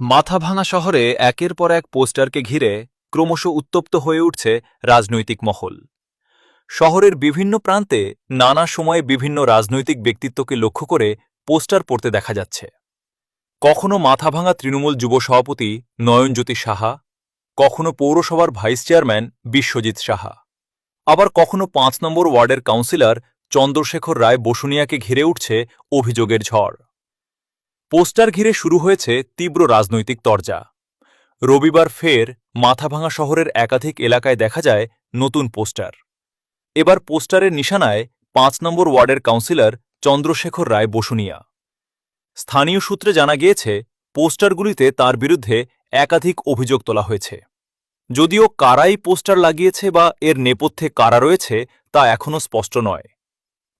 মাথাভাঙা শহরে একের পর এক পোস্টারকে ঘিরে ক্রমশ উত্তপ্ত হয়ে উঠছে রাজনৈতিক মহল। শহরের বিভিন্ন প্রান্তে নানা সময়ে বিভিন্ন রাজনৈতিক ব্যক্তিত্বকে লক্ষ্য করে পোস্টার পড়তে দেখা যাচ্ছে। কখনো মাথাভাঙা তৃণমূল যুব সভাপতি নয়নজ্যোতি সাহা, কখনো পৌরসভার ভাইস চেয়ারম্যান বিশ্বজিৎ সাহা, আবার কখনো ৫ নম্বর ওয়ার্ডের কাউন্সিলর চন্দ্রশেখর রায় বসুনিয়াকে ঘিরে উঠছে অভিযোগের ঝড়। পোস্টার ঘিরে শুরু হয়েছে তীব্র রাজনৈতিক তরজা। রবিবার ফের মাথাভাঙা শহরের একাধিক এলাকায় দেখা যায় নতুন পোস্টার। এবার পোস্টারের নিশানায় ৫ নম্বর ওয়ার্ডের কাউন্সিলর চন্দ্রশেখর রায় বসুনিয়া। স্থানীয় সূত্রে জানা গিয়েছে, পোস্টারগুলিতে তার বিরুদ্ধে একাধিক অভিযোগ তোলা হয়েছে। যদিও কারাই পোস্টার লাগিয়েছে বা এর নেপথ্যে কারা রয়েছে তা এখনও স্পষ্ট নয়।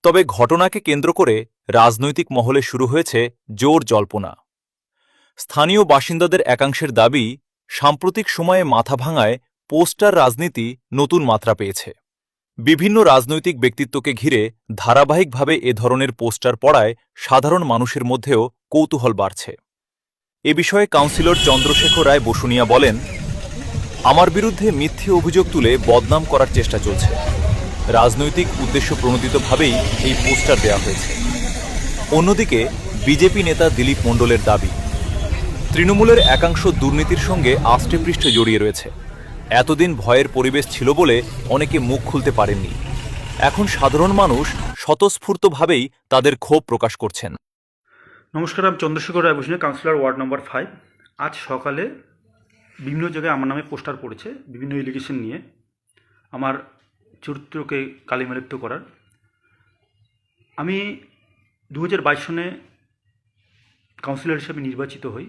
তবে ঘটনাকে কেন্দ্র করে রাজনৈতিক মহলে শুরু হয়েছে জোর জল্পনা। স্থানীয় বাসিন্দাদের একাংশের দাবি, সাম্প্রতিক সময়ে মাথাভাঙায় পোস্টার রাজনীতি নতুন মাত্রা পেয়েছে। বিভিন্ন রাজনৈতিক ব্যক্তিত্বকে ঘিরে ধারাবাহিকভাবে এ ধরনের পোস্টার পড়ায় সাধারণ মানুষের মধ্যেও কৌতূহল বাড়ছে। এ বিষয়ে কাউন্সিলর চন্দ্রশেখর রায় বসুনিয়া বলেন, আমার বিরুদ্ধে মিথ্যে অভিযোগ তুলে বদনাম করার চেষ্টা চলছে। রাজনৈতিক উদ্দেশ্য প্রণোদিতভাবেই এই পোস্টার দেওয়া হয়েছে। অন্যদিকে বিজেপি নেতা দিলীপ মণ্ডলের দাবি, তৃণমূলের একাংশ দুর্নীতির সঙ্গে আষ্টেপৃষ্ঠে জড়িয়ে রয়েছে। এতদিন ভয়ের পরিবেশ ছিল বলে অনেকে মুখ খুলতে পারেননি। এখন সাধারণ মানুষ স্বতঃস্ফূর্তভাবেই তাদের ক্ষোভ প্রকাশ করছেন। নমস্কার, আমি চন্দ্রশেখর রায় বসুনিয়া, কাউন্সিলর ওয়ার্ড নম্বর 5। আজ সকালে বিভিন্ন জায়গায় আমার নামে পোস্টার পড়েছে বিভিন্ন এলিগেশন নিয়ে, আমার চরিত্রকে কালিমালিপ্ত করার। আমি 2022 সনে কাউন্সিলর হিসেবে নির্বাচিত হই।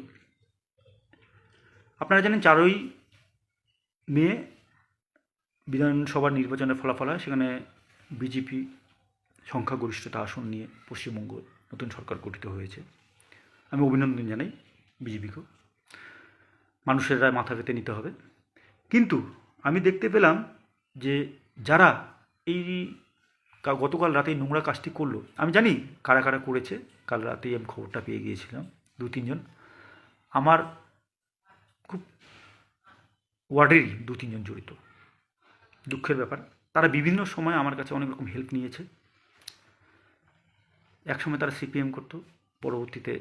আপনারা জানেন 4ই মে বিধানসভা নির্বাচনের ফলাফল হয়। সেখানে বিজেপি সংখ্যাগরিষ্ঠতা আসন নিয়ে পশ্চিমবঙ্গ নতুন সরকার গঠিত হয়েছে। আমি অভিনন্দন জানাই বিজেপিকেও। মানুষের রায় মাথা পেতে নিতে হবে। কিন্তু আমি দেখতে পেলাম যে যারা এই গতকাল রাতে নোংরা কাজটি করলো, আমি জানি কারা কারা করেছে। কাল রাতেই আমি খবরটা পেয়ে গিয়েছিলাম। 2-3 জন আমার খুব ওয়ার্ডেরই 2-3 জন জড়িত। দুঃখের ব্যাপার, তারা বিভিন্ন সময় আমার কাছে অনেক রকম হেল্প নিয়েছে। একসময় তারা সিপিএম করতো, পরবর্তীতে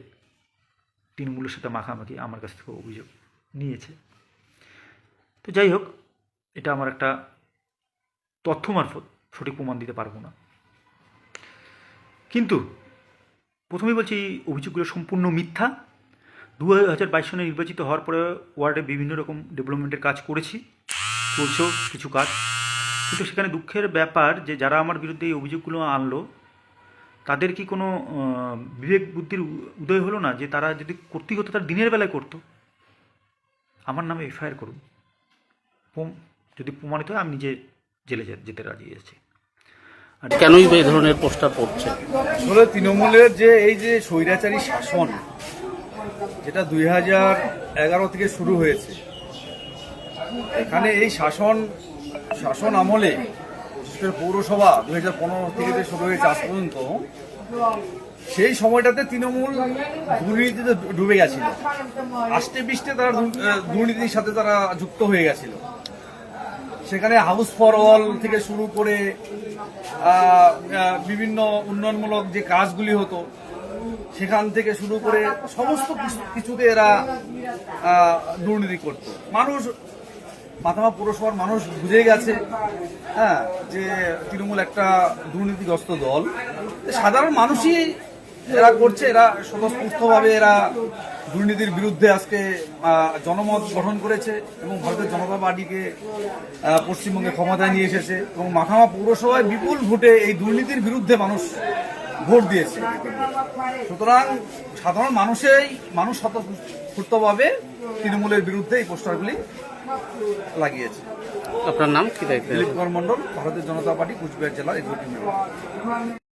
তৃণমূলের সাথে মাখামাখি আমার কাছ থেকে অভিযোগ নিয়েছে। তো যাই হোক, এটা আমার একটা তথ্য মারফত, সঠিক প্রমাণ দিতে পারবো না। কিন্তু প্রথমেই বলছি, অভিযোগগুলো সম্পূর্ণ মিথ্যা। 2022 সনে নির্বাচিত হওয়ার পরে ওয়ার্ডে বিভিন্ন রকম ডেভেলপমেন্টের কাজ করেছি, চলছেও কিছু কাজ। কিন্তু সেখানে দুঃখের ব্যাপার যে যারা আমার বিরুদ্ধে এই অভিযোগগুলো আনলো, তাদের কি কোনো বিবেক বুদ্ধির উদয় হলো না যে তারা যদি করতেই হতো তার দিনের বেলায় করতো। আমার নামে এফআইআর করুন, যদি প্রমাণিত হয় আমি নিজে জেলে যেতে রাজি আছি। কেনই এই ধরনের পোস্টার পড়ছে? আসলে তৃণমূলের যে এই যে স্বৈরাচারী শাসন, যেটা 2011 থেকে শুরু হয়েছে, এখানে এই শাসন আমলে পৌরসভা 2015 থেকে যে শুরু হয়েছে আজ পর্যন্ত, সেই সময়টাতে তৃণমূল দুর্নীতিতে ডুবে গেছিল। আষ্টে পৃষ্ঠে তারা দুর্নীতির সাথে তারা যুক্ত হয়ে গেছিল। সেখানে হাউস ফর অল থেকে শুরু করে বিভিন্ন উন্নয়নমূলক যে কাজগুলি হতো, সেখান থেকে শুরু করে সমস্ত কিছুতে এরা দুর্নীতি করত। মানুষ, মাথাভাঙা পৌরসভার মানুষ বুঝে গেছে যে তৃণমূল একটা দুর্নীতিগ্রস্ত দল। সাধারণ মানুষই এরা করছে, এরা স্বতঃস্ফূর্তভাবে এরা দুর্নীতির বিরুদ্ধে আজকে জনমত গঠন করেছে এবং ভারতের জনতা পার্টিকে পশ্চিমবঙ্গে ক্ষমতায় নিয়ে এসেছে এবং মাথাভাঙা পৌরসভায় বিপুল ভোটে এই দুর্নীতির বিরুদ্ধে মানুষ ভোট দিয়েছে। সুতরাং সাধারণ মানুষ স্বতঃস্ফূর্তভাবে তৃণমূলের বিরুদ্ধে এই পোস্টারগুলি লাগিয়েছে। আপনার নাম কি? দিলীপ কুমার মণ্ডল, ভারতের জনতা পার্টি, কুচবিহার জেলার এক্সিকিউটিভ মেম্বার।